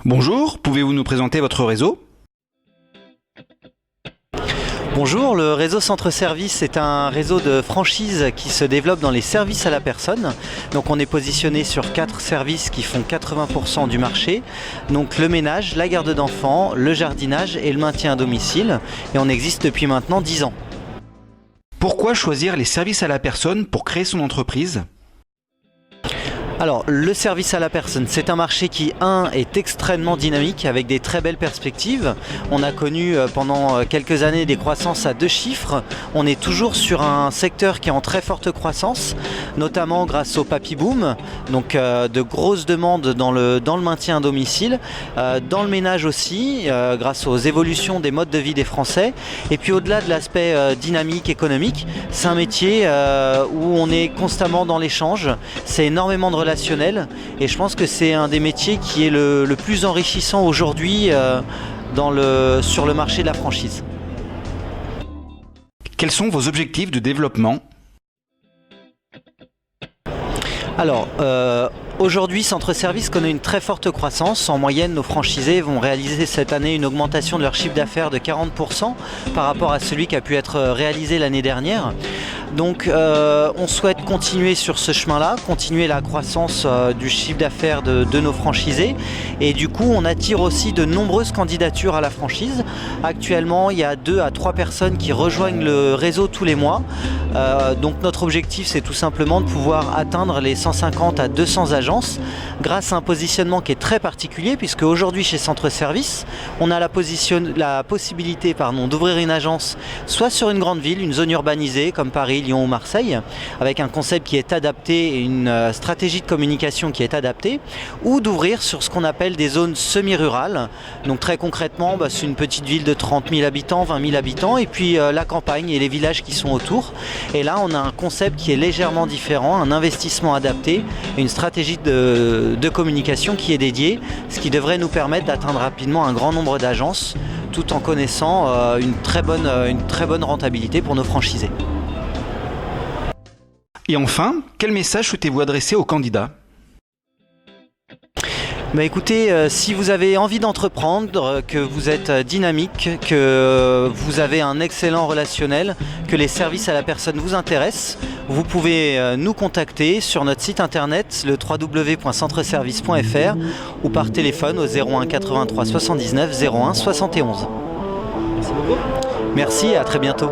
Bonjour, pouvez-vous nous présenter votre réseau? Bonjour, le réseau Centre Service est un réseau de franchise qui se développe dans les services à la personne. Donc on est positionné sur 4 services qui font 80% du marché. Donc le ménage, la garde d'enfants, le jardinage et le maintien à domicile. Et on existe depuis maintenant 10 ans. Pourquoi choisir les services à la personne pour créer son entreprise? Alors, le service à la personne, c'est un marché qui, est extrêmement dynamique avec des très belles perspectives. On a connu pendant quelques années des croissances à 2 chiffres. On est toujours sur un secteur qui est en très forte croissance, notamment grâce au papy boom, donc de grosses demandes dans le maintien à domicile, dans le ménage aussi, grâce aux évolutions des modes de vie des Français. Et puis au-delà de l'aspect dynamique économique, c'est un métier où on est constamment dans l'échange. C'est énormément de relationnel et je pense que c'est un des métiers qui est le plus enrichissant aujourd'hui sur le marché de la franchise. Quels sont vos objectifs de développement? Alors, aujourd'hui, Centre Service connaît une très forte croissance. En moyenne, nos franchisés vont réaliser cette année une augmentation de leur chiffre d'affaires de 40% par rapport à celui qui a pu être réalisé l'année dernière. Donc on souhaite continuer sur ce chemin-là, continuer la croissance du chiffre d'affaires de nos franchisés, et du coup on attire aussi de nombreuses candidatures à la franchise. Actuellement il y a 2 à 3 personnes qui rejoignent le réseau tous les mois. Donc notre objectif c'est tout simplement de pouvoir atteindre les 150 à 200 agences grâce à un positionnement qui est très particulier, puisque aujourd'hui chez Centre Service on a la possibilité d'ouvrir une agence soit sur une grande ville, une zone urbanisée comme Paris, Lyon ou Marseille, avec un concept qui est adapté et une stratégie de communication qui est adaptée, ou d'ouvrir sur ce qu'on appelle des zones semi-rurales. Donc très concrètement, c'est une petite ville de 30 000 habitants, 20 000 habitants, et puis la campagne et les villages qui sont autour. Et là, on a un concept qui est légèrement différent, un investissement adapté, une stratégie de communication qui est dédiée, ce qui devrait nous permettre d'atteindre rapidement un grand nombre d'agences, tout en connaissant une très bonne rentabilité pour nos franchisés. Et enfin, quel message souhaitez-vous adresser aux candidats? Écoutez, si vous avez envie d'entreprendre, que vous êtes dynamique, que vous avez un excellent relationnel, que les services à la personne vous intéressent, vous pouvez nous contacter sur notre site internet, le www.centreservice.fr, ou par téléphone au 01 83 79 01 71. Merci beaucoup. Merci et à très bientôt.